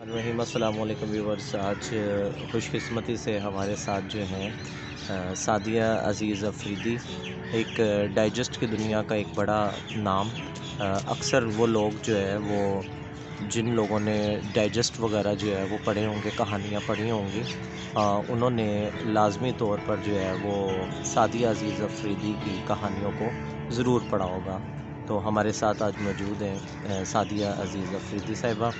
रहीम अस्सलाम वालेकुम व्यूवर्स। आज खुशकिस्मती से हमारे साथ जो हैं सादिया अज़ीज़ अफरीदी, एक डाइजेस्ट की दुनिया का एक बड़ा नाम। अक्सर वो लोग जो है वो जिन लोगों ने डाइजेस्ट वगैरह जो है वो पढ़े होंगे, कहानियाँ पढ़ी होंगी, उन्होंने लाजमी तौर पर जो है वो सादिया अज़ीज़ अफरीदी की कहानियों को ज़रूर पढ़ा होगा। तो हमारे साथ आज मौजूद हैं सादिया अज़ीज़ अफरीदी साहिबा।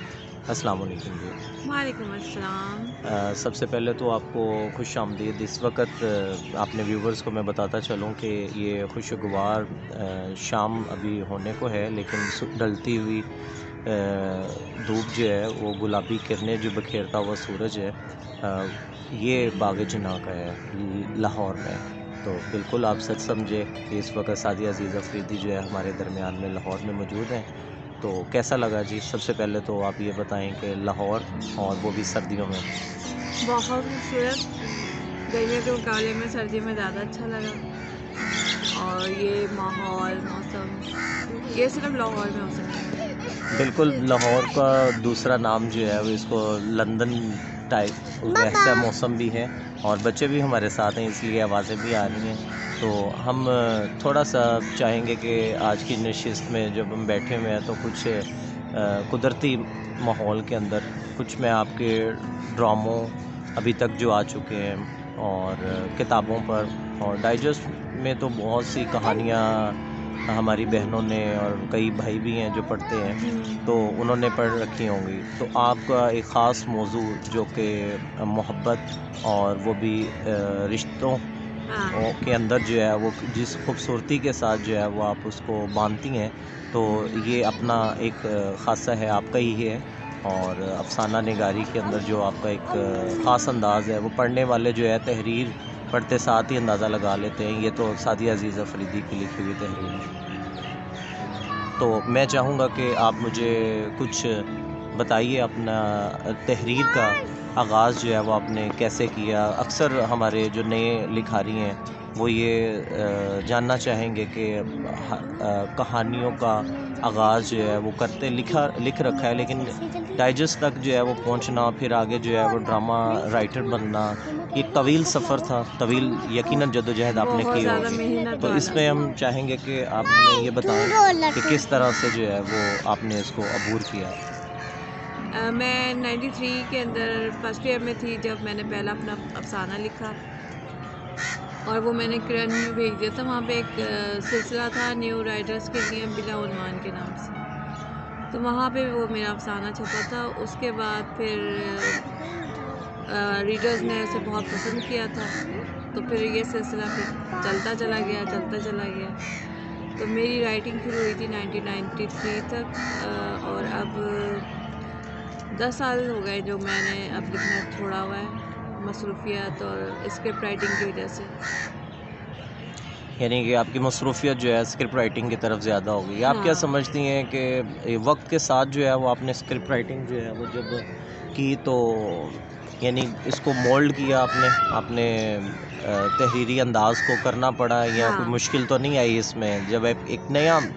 अस्सलाम वालेकुम जी। वालेकुम अस्सलाम। सबसे पहले तो आपको खुशामदीद। इस वक़्त अपने व्यूवर्स को मैं बताता चलूँ कि ये खुशगवार शाम अभी होने को है, लेकिन ढलती हुई धूप जो है वो गुलाबी किरणें जो बिखेरता हुआ सूरज है, ये बाग जनाह का है लाहौर में। तो बिल्कुल आप सच समझे कि इस वक़्त सादिया अज़ीज़ अफरीदी जो है हमारे दरमियान में लाहौर में मौजूद हैं। तो कैसा लगा जी? सबसे पहले तो आप ये बताएं कि लाहौर, और वो भी सर्दियों में। बहुत खूबसूरत। गर्मियों के मुकाबले में सर्दी में ज़्यादा अच्छा लगा। और ये माहौल, मौसम, ये सिर्फ लाहौर में हो सकता है। बिल्कुल, लाहौर का दूसरा नाम जो है वो इसको लंदन टाइप वैसा मौसम भी है, और बच्चे भी हमारे साथ हैं इसलिए आवाज़ें भी आ रही हैं। तो हम थोड़ा-सा चाहेंगे कि आज की नशिस्त में जब हम बैठे हुए हैं तो कुछ कुदरती माहौल के अंदर कुछ मैं आपके ड्रामों अभी तक जो आ चुके हैं और किताबों पर और डाइजेस्ट में तो बहुत सी कहानियाँ हमारी बहनों ने और कई भाई भी हैं जो पढ़ते हैं, हुँ। तो उन्होंने पढ़ रखी होंगी। तो आपका एक ख़ास मौज़ू जो कि मोहब्बत और वो भी रिश्तों हाँ। के अंदर जो है वो जिस खूबसूरती के साथ जो है वो आप उसको बाँधती हैं, तो ये अपना एक ख़ासा है, आपका ही है। और अफ़साना निगारी के अंदर जो आपका एक ख़ास अंदाज़ है, वो पढ़ने वाले जो है तहरीर पढ़ते साथ ही अंदाज़ा लगा लेते हैं, ये तो सादिया अज़ीज़ अफरीदी की लिखी हुई तहरीर है। तो मैं चाहूँगा कि आप मुझे कुछ बताइए अपना तहरीर का आगाज़ जो है वो आपने कैसे किया? अक्सर हमारे जो नए लिखारी हैं वो ये जानना चाहेंगे कि कहानियों का आगाज़ जो है वो करते लिख रखा है, लेकिन डाइजेस्ट तक जो है वो पहुँचना, फिर आगे जो है वो ड्रामा राइटर बनना, ये तवील सफ़र था, तवील यकीनन जद्दोजहद आपने बहुत की ज़्यादा होगी। मेहनत तो वाला। इसमें हम चाहेंगे कि आप हमें ये बताएँ कि किस तरह से जो है वो आपने इसको अबूर किया? मैं 93 के अंदर फर्स्ट ईयर में थी जब मैंने पहला अपना अफ़साना लिखा, और वो मैंने किरण में भेज दिया था। वहाँ पे एक सिलसिला था न्यू राइटर्स के लिए बिला उन्वान के नाम से। तो वहाँ पे वो मेरा अफ़साना छपा था। उसके बाद फिर रीडर्स ने उसे बहुत पसंद किया था। तो फिर ये सिलसिला फिर चलता चला गया, चलता चला गया। तो मेरी राइटिंग शुरू हुई थी 1993 तक, और अब 10 साल हो गए जो मैंने अब लिखना छोड़ा हुआ है, मसरूफ़ियत और स्क्रिप्ट राइटिंग की वजह से। यानी कि आपकी मसरूफ़ियत जो है स्क्रिप्ट राइटिंग की तरफ ज़्यादा हो गई। आप क्या हाँ। समझती हैं कि वक़्त के साथ जो है वो आपने स्क्रिप्ट राइटिंग जो है वो जब की, तो यानी इसको मोल्ड किया आपने, आपने तहरीरी अंदाज़ को करना पड़ा, या कोई हाँ। मुश्किल तो नहीं आई इसमें? जब एक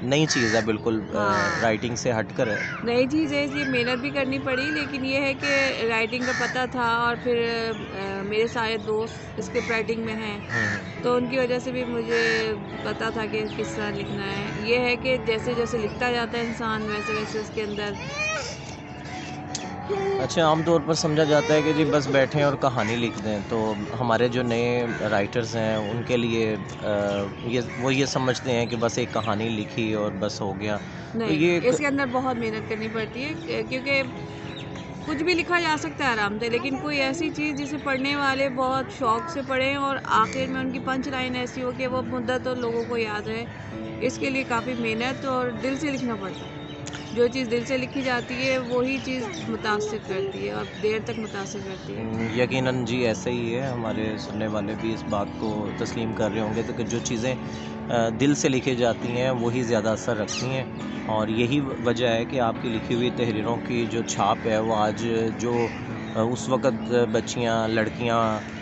नई चीज़ है बिल्कुल, हाँ। राइटिंग से हटकर है। नई चीज़ है इसलिए मेहनत भी करनी पड़ी, लेकिन ये है कि राइटिंग का पता था, और फिर मेरे सारे दोस्त स्क्रिप्ट राइटिंग में हैं, हुँ। तो उनकी वजह से भी मुझे पता था कि किस तरह लिखना है। ये है कि जैसे-जैसे लिखता जाता है इंसान, वैसे-वैसे उसके अंदर। अच्छा, आमतौर पर समझा जाता है कि जी बस बैठें और कहानी लिख दें। तो हमारे जो नए राइटर्स हैं उनके लिए वो ये समझते हैं कि बस एक कहानी लिखी और बस हो गया। तो नहीं, ये एक इसके अंदर बहुत मेहनत करनी पड़ती है, क्योंकि कुछ भी लिखा जा सकता है आराम से, लेकिन कोई ऐसी चीज़ जिसे पढ़ने वाले बहुत शौक से पढ़ें और आखिर में उनकी पंच लाइन ऐसी हो कि वो मुद्दतों लोगों को याद रहे, इसके लिए काफ़ी मेहनत और दिल से लिखना पड़ता है। जो चीज़ दिल से लिखी जाती है वही चीज़ मुतासिर करती है और देर तक मुतासिर करती है। यकीनन जी ऐसे ही है, हमारे सुनने वाले भी इस बात को तस्लीम कर रहे होंगे, तो कि जो चीज़ें दिल से लिखी जाती हैं वही ज़्यादा असर रखती हैं, और यही वजह है कि आपकी लिखी हुई तहरीरों की जो छाप है वो आज जो उस वक़्त बच्चियाँ, लड़कियाँ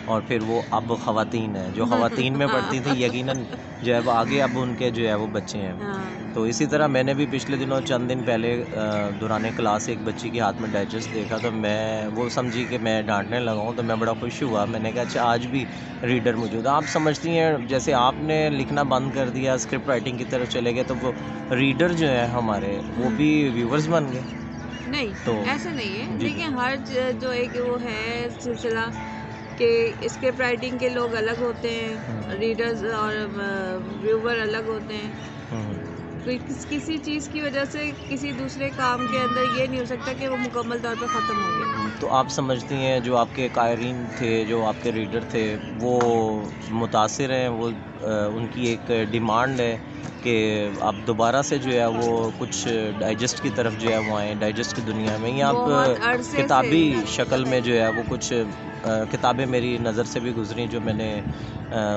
और फिर वो अब ख़वातीन हैं, जो ख़वातीन में पढ़ती थी यकीनन जो है वो आगे अब उनके जो है वो बच्चे हैं। हाँ। तो इसी तरह मैंने भी पिछले दिनों चंद दिन पहले दौरान क्लास एक बच्ची के हाथ में डाइजेस्ट देखा, तो मैं वो समझी कि मैं डाँटने लगा हूँ, तो मैं बड़ा खुश हुआ। मैंने कहा अच्छा आज भी रीडर मौजूद है। आप समझती हैं जैसे आपने लिखना बंद कर दिया, स्क्रिप्ट राइटिंग की तरफ चले गए, तो वो रीडर जो है हमारे वो भी व्यूअर्स बन गए। नहीं, तो ऐसा नहीं है। जी, जी। देखिए हर जो एक वो है सिलसिला कि स्क्रिप्ट राइटिंग के लोग अलग होते हुँ, हैं, हुँ। रीडर्स और व्यूवर अलग होते हैं। हुँ, हुँ। कोई किसी चीज़ की वजह से किसी दूसरे काम के अंदर ये नहीं हो सकता कि वो मुकम्मल तौर पे ख़त्म हो गया। तो आप समझती हैं जो आपके कायरीन थे, जो आपके रीडर थे, वो मुतासिर हैं, वो उनकी एक डिमांड है कि आप दोबारा से जो है वो कुछ डाइजेस्ट की तरफ जो है वो आएँ, डाइजेस्ट की दुनिया में, या आप बहुत अरसे से। किताबी शक्ल में जो है वो कुछ किताबें मेरी नज़र से भी गुज़री जो मैंने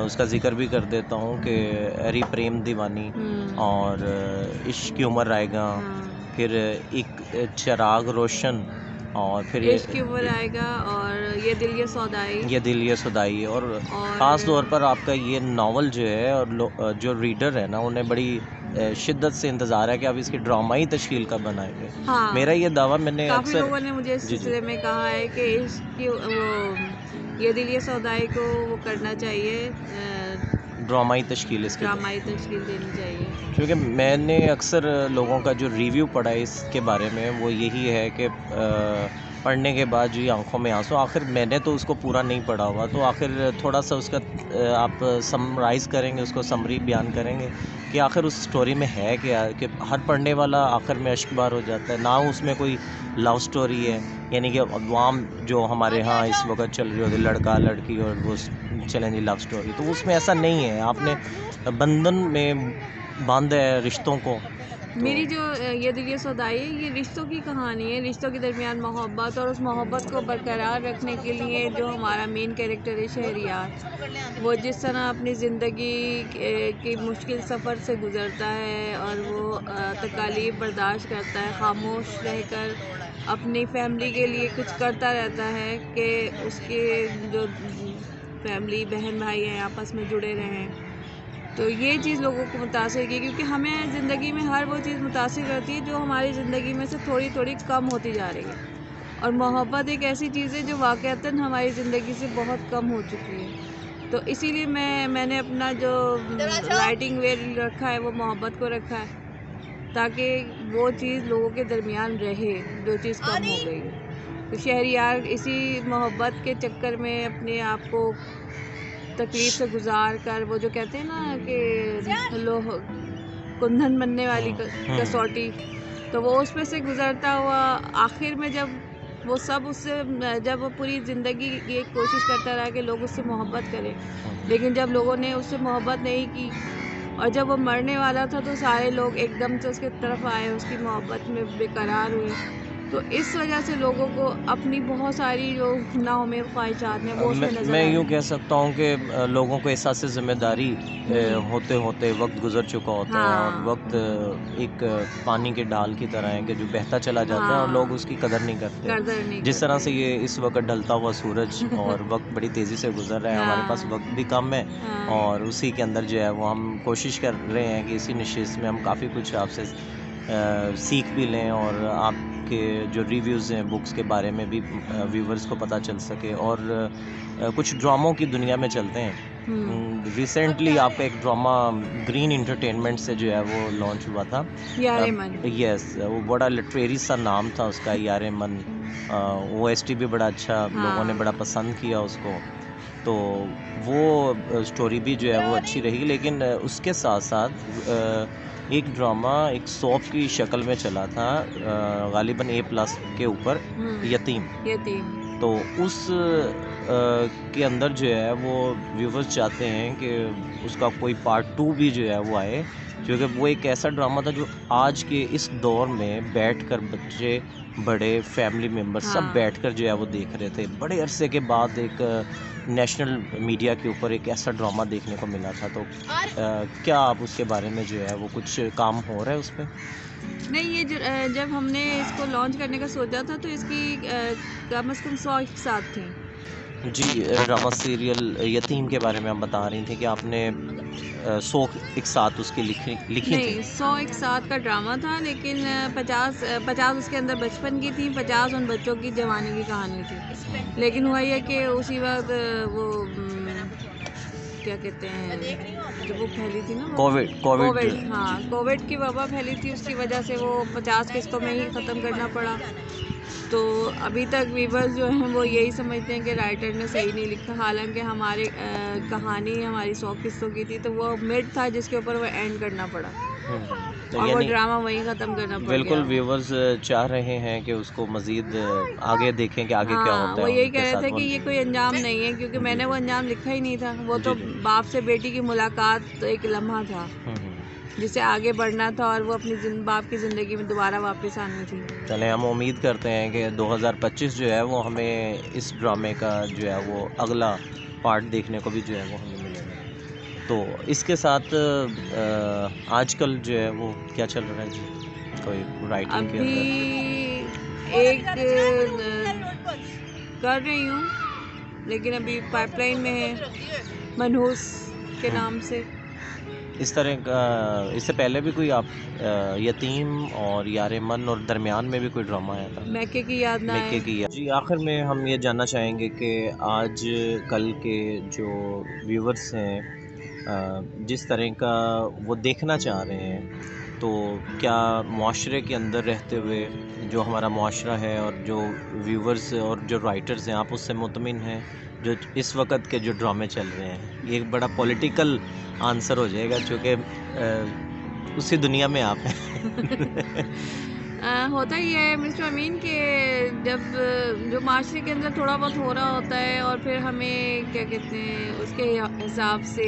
उसका ज़िक्र भी कर देता हूँ कि अरी प्रेम दीवानी और इश्क की उम्र आएगा, हाँ। फिर एक चिराग रोशन और फिर इश्क की उम्र आएगा और ये दिल ये सौदाई ये दिल ये सुदाई, और ख़ास तौर और पर आपका ये नावल जो है, और जो रीडर है ना उन्हें बड़ी शिद्दत से इंतज़ार है कि आप इसकी ड्रामाई तश्कील कब बनाएंगे। मेरा हाँ, ये दावा मैंने काफ़ी अक्सर लोगों ने मुझे इस जी, जी। सिलसिले में कहा है कि इसकी वो ये दिल ये सौदाई को वो करना चाहिए, ड्रामाई तश्कील इसकी ड्रामाई तश्कील देनी चाहिए। क्योंकि मैंने अक्सर लोगों का जो रिव्यू पढ़ा है इसके बारे में वो यही है कि पढ़ने के बाद जो ये आंखों में आंसू, आखिर मैंने तो उसको पूरा नहीं पढ़ा हुआ, तो आखिर थोड़ा सा उसका आप समराइज़ करेंगे, उसको समरी बयान करेंगे कि आखिर उस स्टोरी में है क्या, कि हर पढ़ने वाला आखिर में अश्कबार हो जाता है ना, उसमें कोई लव स्टोरी है, यानी कि अवाम जो हमारे यहाँ इस वक्त चल रही होती है, लड़का लड़की और वो चलें जी लव स्टोरी, तो उसमें ऐसा नहीं है। आपने बंधन में बांधा है रिश्तों को, तो मेरी जो ये दिल ये सौदाई है, ये रिश्तों की कहानी है, रिश्तों के दरमियान मोहब्बत, और उस मोहब्बत को बरकरार रखने के लिए जो हमारा मेन कैरेक्टर है शहरियार, वो जिस तरह अपनी ज़िंदगी की मुश्किल सफ़र से गुज़रता है और वो तकालीफ बर्दाश्त करता है, खामोश रहकर अपनी फैमिली के लिए कुछ करता रहता है कि उसके जो फैमिली बहन भाई हैं आपस में जुड़े रहें। तो ये चीज़ लोगों को मुतासिर की, क्योंकि हमें ज़िंदगी में हर वो चीज़ मुतासिर करती है जो हमारी ज़िंदगी में से थोड़ी थोड़ी कम होती जा रही है, और मोहब्बत एक ऐसी चीज़ है जो वाक़तन हमारी ज़िंदगी से बहुत कम हो चुकी है। तो इसीलिए मैंने अपना जो राइटिंग वे रखा है वो मोहब्बत को रखा है, ताकि वो चीज़ लोगों के दरमियान रहे जो चीज़ कम हो गई है। तो शहरियार इसी मोहब्बत के चक्कर में अपने आप को तकलीफ से गुजार कर, वो जो कहते हैं ना कि लोह कुंदन बनने वाली कसौटी, तो वो उसमें से गुजरता हुआ आखिर में जब वो सब उससे जब वो पूरी ज़िंदगी ये कोशिश करता रहा कि लोग उससे मोहब्बत करें, लेकिन जब लोगों ने उससे मोहब्बत नहीं की और जब वो मरने वाला था तो सारे लोग एकदम से उसके तरफ आए, उसकी मोहब्बत में बेकरार हुए। तो इस वजह से लोगों को अपनी बहुत सारी जो नाउम्मीद ख्वाहिशात हैं वो उसमें नज़र मैं आई। यूँ कह सकता हूँ कि लोगों को एहसास ज़िम्मेदारी होते होते वक्त गुजर चुका होता है, और हाँ, वक्त एक पानी के डाल की तरह है कि जो बहता चला जाता है और लोग हाँ, उसकी कदर नहीं करते। कदर नहीं जिस तरह करते। से ये इस वक्त ढलता हुआ सूरज और वक्त बड़ी तेज़ी से गुजर रहा है, हमारे पास हाँ, वक्त भी कम है, हाँ, और उसी के अंदर जो है वो हम कोशिश कर रहे हैं कि इसी नशिस्त में हम काफ़ी कुछ आपसे सीख भी लें, और आपके जो रिव्यूज़ हैं बुक्स के बारे में भी व्यूवर्स को पता चल सके, और कुछ ड्रामों की दुनिया में चलते हैं। रिसेंटली आपका एक ड्रामा ग्रीन एंटरटेनमेंट से जो है वो लॉन्च हुआ था। यारे मन। यस, वो बड़ा लिटरेरी सा नाम था उसका, यारे मन। ओएसटी भी बड़ा अच्छा, लोगों ने बड़ा हाँ, पसंद किया उसको। तो वो स्टोरी भी जो है वो अच्छी रही, लेकिन उसके साथ-साथ एक ड्रामा एक सॉप की शक्ल में चला था, गालिबन A+ के ऊपर, यतीम। यतीम। तो उस के अंदर जो है वो व्यूवर्स चाहते हैं कि उसका कोई पार्ट 2 भी जो है वो आए, क्योंकि वो एक ऐसा ड्रामा था जो आज के इस दौर में बैठकर बच्चे, बड़े, फैमिली मेम्बर्स सब हाँ, बैठकर जो है वो देख रहे थे। बड़े अरसे के बाद एक नेशनल मीडिया के ऊपर एक ऐसा ड्रामा देखने को मिला था, तो क्या आप उसके बारे में जो है वो कुछ काम हो रहा है उस पे? नहीं, ये जब हमने इसको लॉन्च करने का सोचा था तो इसकी कम से कम 100 साथ थी। जी, ड्रामा सीरियल यतीम के बारे में आप बता रही थी कि आपने 100 एक साथ उसकी लिखी थी। नहीं, 100 एक साथ का ड्रामा था, लेकिन 50 उसके अंदर बचपन की थी, 50 उन बच्चों की जवानी की कहानी थी। लेकिन हुआ ये कि उसी वक्त वो क्या कहते हैं, जब वो फैली थी ना कोविड, हाँ, कोविड की वबा फैली थी, उसकी वजह से वो 50 किस्तों में ही ख़त्म करना पड़ा। तो अभी तक व्यूवर्स जो हैं वो यही समझते हैं कि राइटर ने सही नहीं लिखा, हालांकि हमारी कहानी हमारी 100 किस्तों की थी, तो वो मिड था जिसके ऊपर वो एंड करना पड़ा तो और वो ड्रामा वहीं ख़त्म करना पड़ बिल्कुल गया। व्यूवर्स चाह रहे हैं कि उसको मज़ीद आगे देखें कि आगे क्या हाँ, होता वो है यही उनके कह रहे साथ। थे कि ये कोई अंजाम नहीं है, क्योंकि मैंने वो अंजाम लिखा ही नहीं था। वो जी, तो जी। बाप से बेटी की मुलाकात तो एक लम्हा था जिसे आगे बढ़ना था और वो अपनी बाप की ज़िंदगी में दोबारा वापस आनी थी। चलें, हम उम्मीद करते हैं कि 2025 जो है वो हमें इस ड्रामे का जो है वो अगला पार्ट देखने को भी जो है वो हमें मिलेगा। तो इसके साथ आजकल जो है वो क्या चल रहा है जी, कोई राइटिंग के अभी अंदर? एक कर रही हूँ, लेकिन अभी पाइपलाइन में है, मनहूस के नाम से। इस तरह का इससे पहले भी कोई आप यतीम और यार मन और दरमियान में भी कोई ड्रामा आया था? मैके की याद ना मैके आए। की जी, आखिर में हम ये जानना चाहेंगे कि आज कल के जो व्यूवर्स हैं जिस तरह का वो देखना चाह रहे हैं, तो क्या मुआशरे के अंदर रहते हुए जो हमारा मुआशरा है और जो व्यूवर्स और जो राइटर्स हैं, आप उससे मुतमिन हैं जो इस वक्त के जो ड्रामे चल रहे हैं? ये एक बड़ा पॉलिटिकल आंसर हो जाएगा, चूँकि उसी दुनिया में आप हैं। होता ही है मिस्टर अमीन कि जब जो माशरे के अंदर थोड़ा बहुत हो रहा होता है और फिर हमें क्या कहते हैं उसके हिसाब से,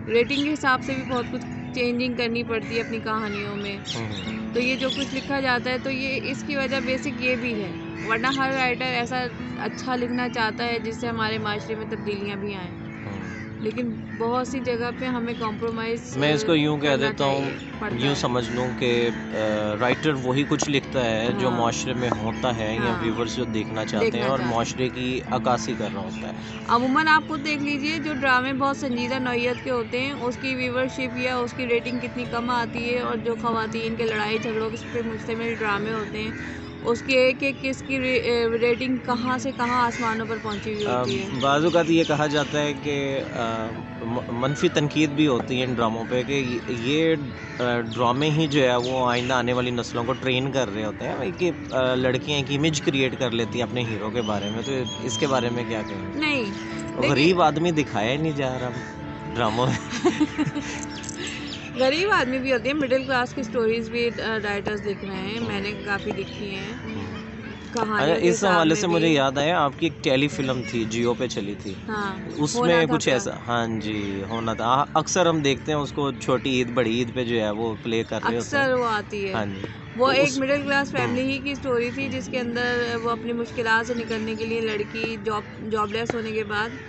रेटिंग के हिसाब से भी बहुत कुछ चेंजिंग करनी पड़ती है अपनी कहानियों में। तो ये जो कुछ लिखा जाता है तो ये इसकी वजह बेसिक ये भी है, वरना हर राइटर ऐसा अच्छा लिखना चाहता है जिससे हमारे माशरे में तब्दीलियाँ भी आएँ, लेकिन बहुत सी जगह पे हमें कॉम्प्रोमाइज़ मैं इसको यूँ कह देता हूँ, यूँ समझ लूँ कि राइटर वही कुछ लिखता है जो मुआशरे में होता है या व्यूवर्स जो देखना चाहते हैं और मुआशरे की अक्कासी कर रहा होता है। अमूमन आप खुद देख लीजिए, जो ड्रामे बहुत संजीदा नौइयत के होते हैं उसकी व्यूवरशिप या उसकी रेटिंग कितनी कम आती है, और जो ख़वातीन के लड़ाई झगड़ों पे मुश्तमिल ड्रामे होते हैं उसके एक किसकी रेटिंग कहाँ से कहाँ आसमानों पर पहुंची हुई होती है। बाज़ औक़ात ये कहा जाता है कि मनफी तनकीद भी होती है इन ड्रामों पे कि ये ड्रामे ही जो है वो आइंदा आने वाली नस्लों को ट्रेन कर रहे होते हैं, कि लड़कियां एक इमेज क्रिएट कर लेती हैं अपने हीरो के बारे में। तो इसके बारे में क्या कहेंगे? नहीं, गरीब आदमी दिखाया ही नहीं जा रहा ड्रामों में। गरीब आदमी भी होते हैं, मिडिल क्लास की स्टोरीज भी राइटर्स लिख रहे हैं, मैंने काफ़ी लिखी हैं कहानियों के इस हवाले से मुझे याद आया, आपकी एक टेली फिल्म थी जियो पे चली थी। हाँ, उसमें कुछ ऐसा, हाँ जी, होना था। अक्सर हम देखते हैं उसको छोटी ईद बड़ी ईद पे जो है वो प्ले कर रहे होते हैं, अक्सर वो आती है। हाँ जी, वो एक मिडिल क्लास फैमिली ही की स्टोरी थी जिसके अंदर वो अपनी मुश्किलात से निकलने के लिए लड़की जॉबलेस होने के बाद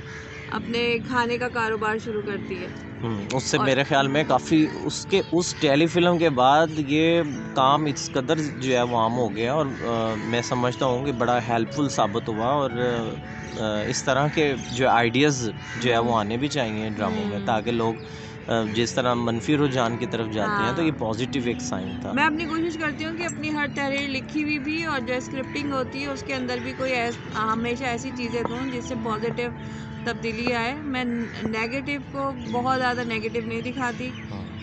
अपने खाने का कारोबार शुरू करती है। उससे मेरे ख्याल में काफ़ी उस टेलीफिल्म के बाद ये काम इस कदर जो है वो आम हो गया, और मैं समझता हूँ कि बड़ा हेल्पफुल साबित हुआ, और इस तरह के जो आइडियाज़ जो है वो आने भी चाहिए ड्रामों में, ताकि लोग जिस तरह मनफी रुझान की तरफ जाते हैं तो ये पॉजिटिव एक साइन था। मैं अपनी कोशिश करती हूँ कि अपनी हर तहरीर लिखी हुई भी और जो स्क्रिप्टिंग होती है उसके अंदर भी कोई हमेशा ऐसी चीज़ें दूँ जिससे पॉजिटिव तब्दीली आए। मैं नेगेटिव को बहुत ज़्यादा नेगेटिव नहीं दिखाती,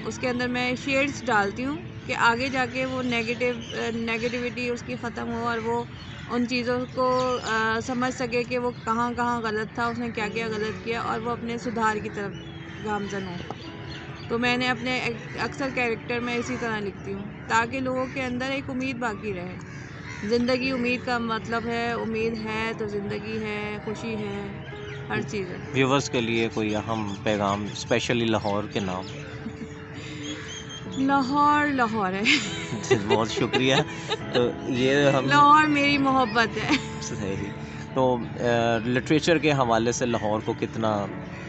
उसके अंदर मैं शेड्स डालती हूँ कि आगे जाके वो नेगेटिविटी उसकी ख़त्म हो और वो उन चीज़ों को समझ सके कि वो कहाँ कहाँ गलत था, उसने क्या क्या गलत किया, और वो अपने सुधार की तरफ गामज़न हो। तो मैंने अपने अक्सर कैरेक्टर में इसी तरह लिखती हूँ ताकि लोगों के अंदर एक उम्मीद बाकी रहे। ज़िंदगी उम्मीद का मतलब है, उम्मीद है तो ज़िंदगी है, खुशी है, हर चीज़ है। व्यूवर्स के लिए कोई अहम पैगाम, स्पेशली लाहौर के नाम? लाहौर है। बहुत शुक्रिया। तो ये हम लाहौर मेरी मोहब्बत है। सही। तो लिटरेचर के हवाले से लाहौर को कितना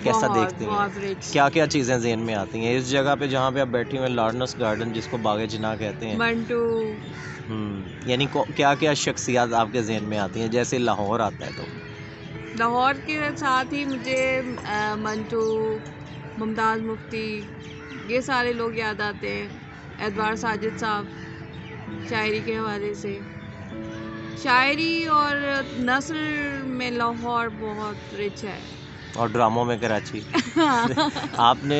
कैसा बहुत देखती हैं? बहुत रिच। क्या क्या चीज़ें जहन में आती हैं इस जगह पे जहाँ पे आप बैठी हुई हैं, लॉर्डनस गार्डन जिसको बाग जिन्ना कहते हैं? मंटू। यानी क्या क्या शख्सियात आपके जहन में आती हैं जैसे लाहौर आता है तो? लाहौर के साथ ही मुझे मंटू, मुमताज़ मुफ्ती, ये सारे लोग याद आते हैं। एतबार साजिद साहब शायरी के हवाले से, शायरी और नस्र में लाहौर बहुत रिच है। और ड्रामों में कराची। आपने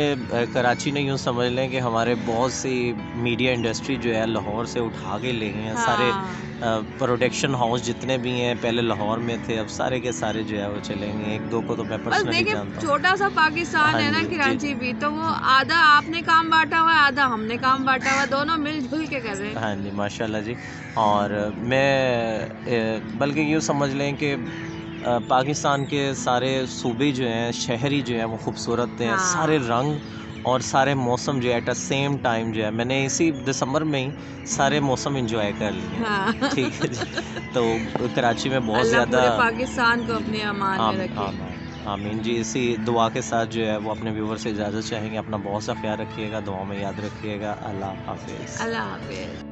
कराची ने यूँ समझ लें कि हमारे बहुत सी मीडिया इंडस्ट्री जो है लाहौर से उठा के ले गए हैं। सारे हाँ, प्रोडक्शन हाउस जितने भी हैं पहले लाहौर में थे, अब सारे के सारे जो है वो चले गए। एक दो को तो मैं बस पर्सनली देखिए जानता हूँ। छोटा सा पाकिस्तान हाँ है ना जी, जी। कराची भी, तो वो आधा आपने काम बांटा हुआ है, आधा हमने काम बांटा हुआ है, दोनों मिलजुल के कर रहे हैं। हाँ जी, माशाल्लाह जी। और मैं बल्कि यूँ समझ लें कि पाकिस्तान के सारे सूबे जो हैं, शहरी जो हैं वो खूबसूरत हैं। सारे हाँ रंग और सारे मौसम जो है एट द सेम टाइम जो है मैंने इसी दिसंबर में ही सारे मौसम एंजॉय कर लिए हैं। हाँ। ठीक है जी। तो कराची में बहुत अल्लाह ज़्यादा पूरे पाकिस्तान को अपने अमान में रखे। आमीन जी। इसी दुआ के साथ जो है वो अपने व्यूवर से इजाज़त चाहेंगे। अपना बहुत सा ख्याल रखिएगा, दुआ में याद रखिएगा। अल्लाह हाफ़िज़। अल्लाह हाफिज।